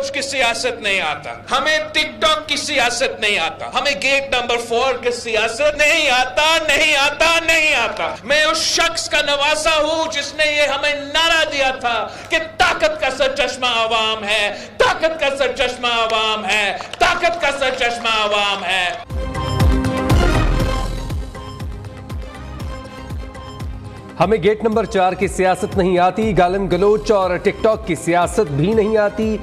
गलोच की सियासत नहीं आता, हमें टिकटॉक की सियासत नहीं आता, हमें गेट नंबर 4 की सियासत नहीं आता, नहीं आता, नहीं आता। मैं उस शख्स का नवासा हूं जिसने ये हमें नारा दिया था कि ताकत का सरचश्मा आवाम है, ताकत का सरचश्मा आवाम है, ताकत का सरचश्मा आवाम है। हमें गेट नंबर 4 की सियासत नहीं आती, गालिम गलोच और टिकटॉक की सियासत भी नहीं आती।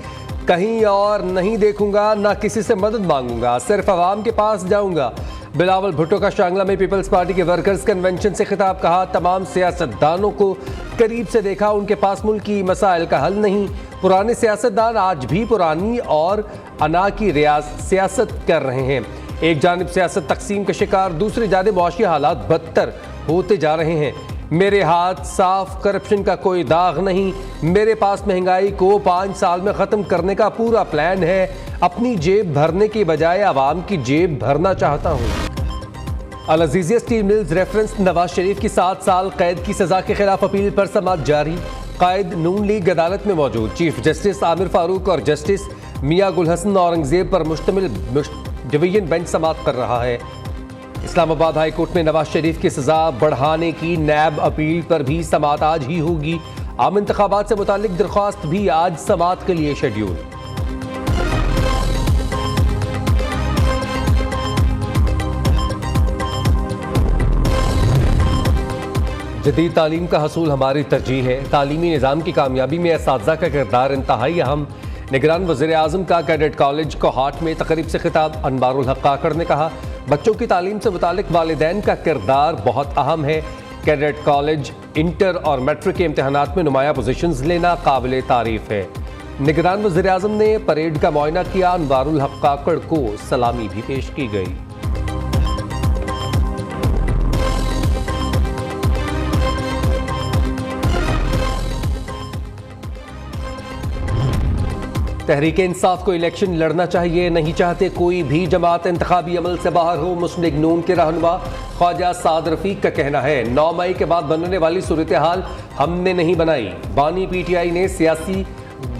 कहीं और नहीं देखूंगा, ना किसी से मदद मांगूंगा, सिर्फ आवाम के पास जाऊंगा। बिलावल भुट्टो का शांगला में पीपल्स पार्टी के वर्कर्स कन्वेंशन से खिताब। कहा, तमाम सियासतदानों को करीब से देखा, उनके पास मुल्क की मसाइल का हल नहीं। पुराने सियासतदान आज भी पुरानी और अना की सियासत कर रहे हैं। एक जानिब सियासत तकसीम का शिकार, दूसरी जानिब मुआशी हालात बदतर होते जा रहे हैं। मेरे हाथ साफ, करप्शन का कोई दाग नहीं। मेरे पास महंगाई को 5 साल में ख़त्म करने का पूरा प्लान है। अपनी जेब भरने की बजाय आवाम की जेब भरना चाहता हूँ। Al Azizia steel mills reference. Nawaz Sharif की 7 साल कैद की सज़ा के खिलाफ अपील पर समाअत जारी। कायद नून लीग अदालत में मौजूद। चीफ जस्टिस आमिर फारूक और जस्टिस मियां गुलहसन औरंगजेब पर मुश्तमिल डिवीजन बेंच समाअत कर रहा है। इस्लामाबाद हाई कोर्ट में नवाज शरीफ की सजा बढ़ाने की नैब अपील पर भी समाअत आज ही होगी। आम इंतखाबात से मुतालिक दरख्वास्त भी आज समाअत के लिए शेड्यूल। जदीद तालीम का हसूल हमारी तरजीह है। तालीमी निज़ाम की कामयाबी में असातिज़ा का किरदार इंतहाई अहम। निगरान वज़ीर आज़म का कैडेट कॉलेज कोहाट में तकरीब से खिताब। अनवारुल हक काकड़ ने कहा, बच्चों की तालीम से मुतालिक वालिदैन का किरदार बहुत अहम है। कैडेट कॉलेज इंटर और मैट्रिक के इम्तहानात में नुमाया पोजीशंस लेना काबिल तारीफ है। निगरान वज़ीर आज़म ने परेड का मुआयना किया। अनवारुल हक काकड़ को सलामी भी पेश की गई। तहरीक इंसाफ को इलेक्शन लड़ना चाहिए, नहीं चाहते कोई भी जमात इंतखाबी अमल से बाहर हो। मुस्लिम लीग नून के रहनुमा ख्वाजा साद रफीक का कहना है, 9 मई के बाद बनने वाली सूरत हाल हमने नहीं बनाई। बानी पीटीआई ने सियासी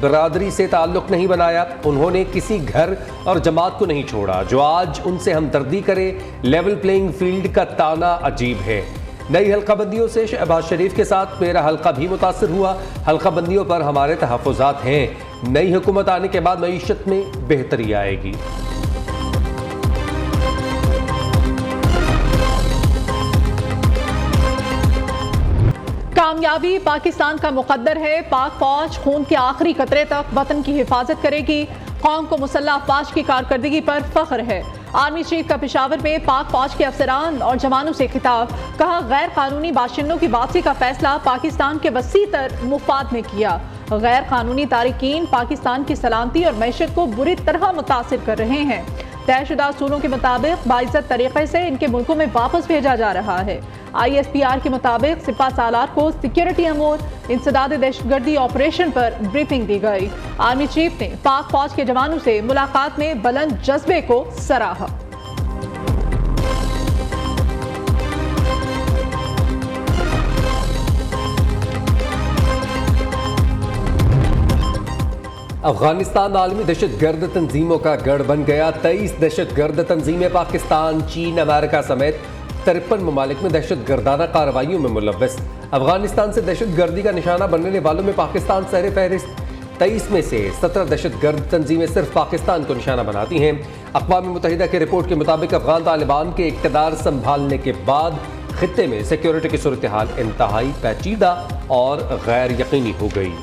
बरादरी से ताल्लुक नहीं बनाया। उन्होंने किसी घर और जमात को नहीं छोड़ा जो आज उनसे हमदर्दी करे। लेवल प्लेइंग फील्ड का ताना अजीब है। नई हल्काबंदियों से शहबाज शरीफ के साथ मेरा हल्का भी मुतासर हुआ। हल्काबंदियों पर हमारे तहफ़्फ़ुज़ात हैं। नई हुकूमत आने के बाद मईशत में बेहतरी आएगी। कामयाबी पाकिस्तान का मुकद्दर है। पाक फौज खून के आखिरी कतरे तक वतन की हिफाजत करेगी। कौम को मुसल्लह अफवाज की कारकर्दगी पर फख्र है। आर्मी चीफ का पेशावर में पाक फौज के अफसरान और जवानों से खिताब। कहा, गैर कानूनी बाशिंदों की वापसी का फैसला पाकिस्तान के वसीतर मुफाद ने किया। गैर कानूनी तारिकीन पाकिस्तान की सलामती और मैशत को बुरी तरह मुतासिर कर रहे हैं। तयशुदा असूलों के मुताबिक बाइज्जत तरीके से इनके मुल्कों में वापस भेजा जा रहा है। ISPR के मुताबिक सिपा सालार को सिक्योरिटी अमूर इंसदाद दहशतगर्दी ऑपरेशन पर ब्रीफिंग दी गई। आर्मी चीफ ने पाक फौज के जवानों से मुलाकात में बुलंद जज्बे को सराहा। अफगानिस्तान आलमी दहशतगर्द तंजीमों का गढ़ बन गया। 23 दहशतगर्द तंजीमें पाकिस्तान, चीन, अमेरिका समेत 53 ममालिक में दहशतगर्दाना कार्रवाइयों में मुलव्वस। अफगानिस्तान से दहशतगर्दी का निशाना बनने वालों में पाकिस्तान सहरे फहरिस्त। 23 में से 17 दहशतगर्द तंजीमें सिर्फ पाकिस्तान को निशाना बनाती हैं। अक़वाम मुत्तहिदा की रिपोर्ट के मुताबिक अफगान तालिबान के इक़्तिदार संभालने के बाद खित्ते में सिक्योरिटी की सूरत हाल इंतहाई पेचीदा और गैर यकीनी हो गई।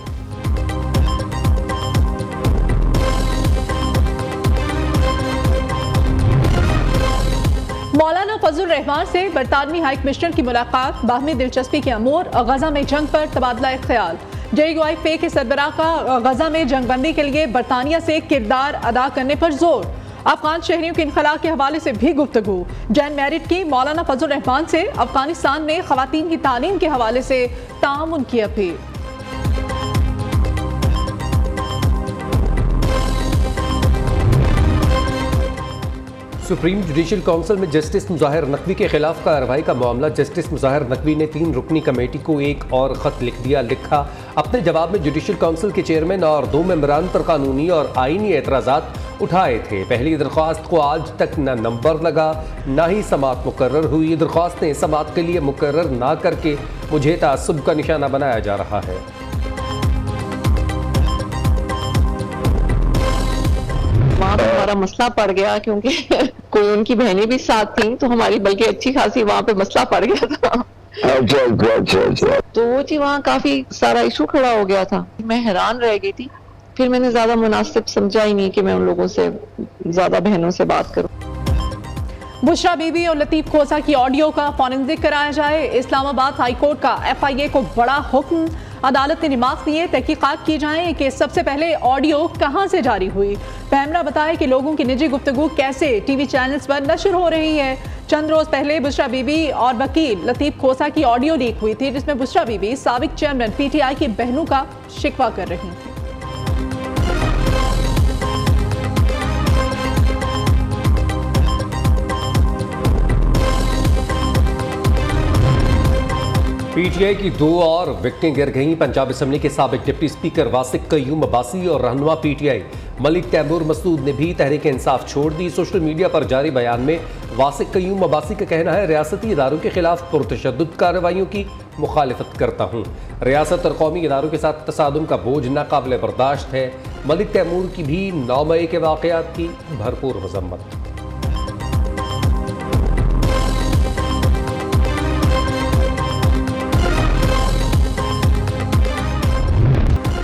मौलाना फजल रहमान से बरतानवी हाई कमिश्नर की मुलाकात। बाहमी दिलचस्पी के अमूर। गजा में जंग पर तबादला ख्याल। JUIF के सरबराह का गजा में जंगबंदी के लिए बरतानिया से किरदार अदा करने पर जोर। अफगान शहरियों के इनखला के हवाले से भी गुफ्तगू। जैन मैरिट की मौलाना फजल रहमान से अफगानिस्तान में खवातीन की तालीम के हवाले से तामुन की अपील। सुप्रीम जुडिशल काउंसिल में जस्टिस मुज़ाहिर नकवी के खिलाफ कार्रवाई का मामला। जस्टिस मुज़ाहिर नकवी ने 3 रुकनी कमेटी को एक और ख़त लिख दिया। लिखा, अपने जवाब में जुडिशल काउंसिल के चेयरमैन और 2 मेंबरान पर कानूनी और आईनी एतराज़ात उठाए थे। पहली दरख्वास्त को आज तक न नंबर लगा न ही समात मुकर्रर हुई। दरख्वास्तें समात के लिए मुकर्रर ना करके मुझे तासुब का निशाना बनाया जा रहा है। वहाँ पे हमारा मसला पड़ गया क्योंकि कोई उनकी बहनें भी साथ थी, तो हमारी बल्कि अच्छी खासी वहाँ पे मसला पड़ गया था। अच्छा। तो वो जी वहाँ काफी सारा इशू खड़ा हो गया था। मैं हैरान रह गई थी। फिर मैंने ज्यादा मुनासिब समझा ही नहीं कि मैं उन लोगों से ज्यादा बहनों से बात करूं। बुशरा बीबी और लतीफ खोसा की ऑडियो का फॉरेंसिक कराया जाए। इस्लामाबाद हाई कोर्ट का FIA को बड़ा हुक्म। अदालत ने निमाज दिए, तहकीकात की जाए कि सबसे पहले ऑडियो कहां से जारी हुई। पैमरा बताए कि लोगों की निजी गुफ्तगू कैसे टीवी चैनल्स पर नशर हो रही है। चंद रोज पहले बुशरा बीबी और वकील लतीफ खोसा की ऑडियो लीक हुई थी, जिसमें बुशरा बीबी साबिक चेयरमैन PTI की बहनों का शिकवा कर रही थी। PTI की 2 और विकेटें गिर गईं। पंजाब असम्बली के साबिक डिप्टी स्पीकर वासिक कयूम अब्बासी और रहनुमा PTI मलिक तैमूर मसूद ने भी तहरीक इंसाफ छोड़ दी। सोशल मीडिया पर जारी बयान में वासिक कयूम अब्बासी का कहना है, रियासती इदारों के खिलाफ पुरतशद्दुद कार्रवाइयों की मुखालिफत करता हूँ। रियासत और कौमी इदारों के साथ तसादुम का बोझ नाकाबिल बर्दाश्त है। मलिक तैमूर की भी 9 मई के वाक़यात की भरपूर मजम्मत।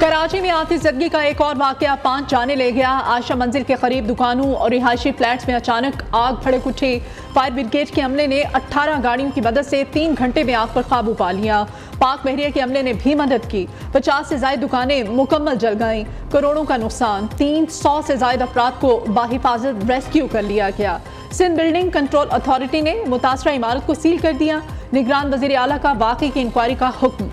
कराची में आतिशज़दगी का एक और वाकया 5 जाने ले गया। आशा मंजिल के करीब दुकानों और रिहायशी फ्लैट्स में अचानक आग भड़क उठी। फायर ब्रिगेड के अमले ने 18 गाड़ियों की मदद से 3 घंटे में आग पर काबू पा लिया। पाक बहरिया के अमले ने भी मदद की। 50 से ज्यादा दुकानें मुकम्मल जल गईं। करोड़ों का नुकसान। 300 से ज्यादा अफराद को बाहिफाजत रेस्क्यू कर लिया गया। सिंध बिल्डिंग कंट्रोल अथॉरिटी ने मुतासरा इमारत को सील कर दिया। निगरान वज़ीर आला का वाक़े की इंक्वायरी का हुक्म।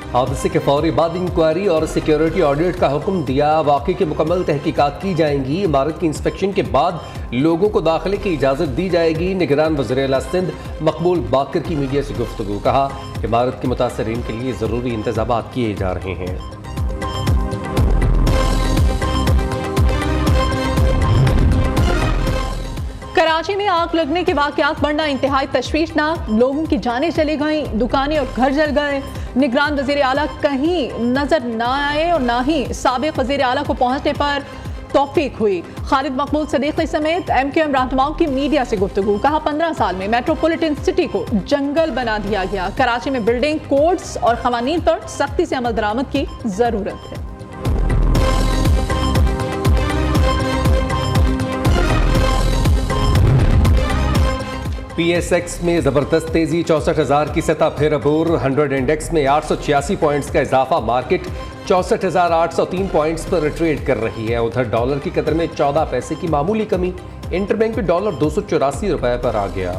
हादसे के फौरी बाद इंक्वायरी और सिक्योरिटी ऑडिट का हुक्म दिया। वाक़े की मुकम्मल तहकीकात की जाएंगी। इमारत की इंस्पेक्शन के बाद लोगों को दाखिले की इजाज़त दी जाएगी। निगरान वज़ीर आला सिंध मकबूल बाकर की मीडिया से गुफ्तगू। कहा, इमारत के मुतासरीन के लिए ज़रूरी इंतज़ाम किए जा रहे हैं। कराची में आग लगने के वाकयात बढ़ना इंतहाई तशवीशनाक। लोगों की जानें चली गईं, दुकानें और घर जल गए। निगरान वज़ीर आला कहीं नजर न आए और ना ही साबिक वज़ीर आला को पहुंचने पर तौफीक हुई। खालिद मकबूल सदीकी समेत MQM रहनुमाओं की मीडिया से गुफ्तगू। कहा, 15 साल में मेट्रोपॉलिटन सिटी को जंगल बना दिया गया। कराची में बिल्डिंग कोड्स और क़वानीन पर सख्ती से अमल दरामद की जरूरत है। PSX में ज़बरदस्त तेज़ी, 64,000 की सतह फिर अबूर। 100 इंडेक्स में 886 पॉइंट्स का इजाफा। मार्केट 64,803 पॉइंट्स पर ट्रेड कर रही है। उधर डॉलर की कदर में 14 पैसे की मामूली कमी। इंटरबैंक में डॉलर 284 रुपए पर आ गया।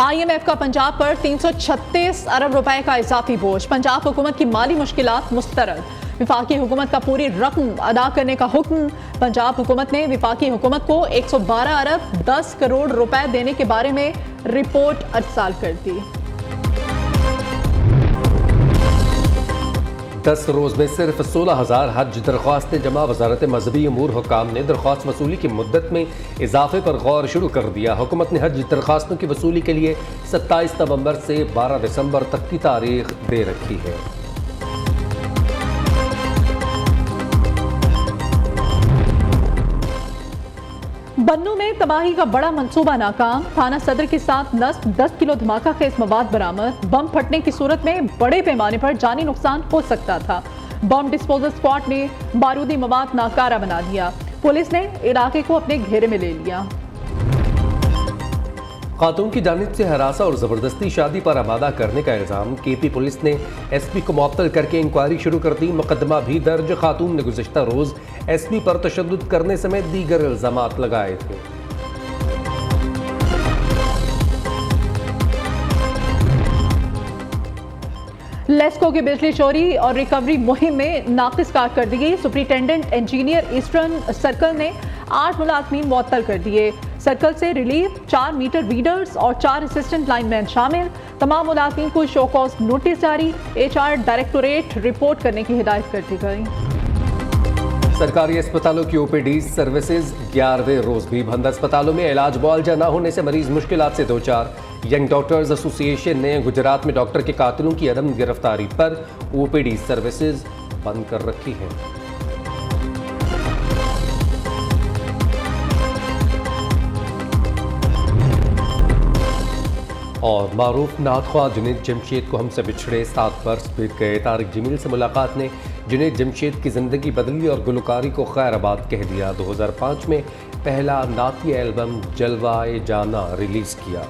IMF का पंजाब पर 336 अरब रुपए का इजाफी बोझ। पंजाब हुकूमत की माली मुश्किलात मुस्तरद। विफाकी हुकूमत का पूरी रकम अदा करने का हुक्म। पंजाब हुकूमत ने विफाकी हुकूमत को 112 अरब 10 करोड़ रुपए देने के बारे में रिपोर्ट अरसाल कर दी। 10 रोज में सिर्फ 16,000 हज दरख्वास्तें जमा। वजारत मजहबी अमूर हुकाम ने दरख्वास्त वसूली की मुद्दत में इजाफे पर गौर शुरू कर दिया। हुकूमत ने हज दरख्वास्तों की वसूली के लिए 27 नवंबर से 12 दिसंबर तक की तारीख दे रखी है। बन्नू में तबाही का बड़ा मंसूबा नाकाम। थाना सदर के साथ नस्ब 10 किलो धमाका खेज मवाद बरामद। बम फटने की सूरत में बड़े पैमाने पर जानी नुकसान हो सकता था। बम डिस्पोजल स्क्वाड ने बारूदी मवाद नाकारा बना दिया। पुलिस ने इलाके को अपने घेरे में ले लिया। खातून की जानिब से हरासा और ज़बरदस्ती शादी पर आमादा करने का इल्ज़ाम। KP पुलिस ने SP को मुअत्तल करके इंक्वायरी शुरू कर दी। मुकदमा भी दर्ज। खातून ने गुज़िश्ता रोज़ SP पर तशद्दुद करने समेत दीगर इल्ज़ामात लगाए थे। लेस्को की बिजली चोरी और रिकवरी मुहिम में नाकिस कारकर्दगी, सुपरिटेंडेंट इंजीनियर ईस्टर्न सर्कल ने 8 मुलाजमीन मुअत्तल कर दिए। सर्कल से रिलीफ, 4 मीटर रीडर्स और 4 असिस्टेंट लाइनमैन शामिल। तमाम मुलाजमीन को शो कॉज नोटिस जारी, HR डायरेक्टोरेट रिपोर्ट करने की हिदायत कर दी गई। सरकारी अस्पतालों की OPD सर्विसेज 11वें रोज भी बंद। अस्पतालों में इलाज मुआवजा न होने से मरीज मुश्किलात से दो चार। यंग डॉक्टर्स एसोसिएशन ने गुजरात में डॉक्टर के कातिलों की अदम गिरफ्तारी पर OPD सर्विसेज बंद कर रखी है। और मारूफ नातख्वाह जुनैद जमशेद को हमसे बिछड़े 7 वर्ष बीत गए। तारिक जमील से मुलाकात ने जुनैद जमशेद की ज़िंदगी बदली और गुलकारी को खैराबाद कह दिया। 2005 में पहला नाती एल्बम जलवाए जाना रिलीज़ किया।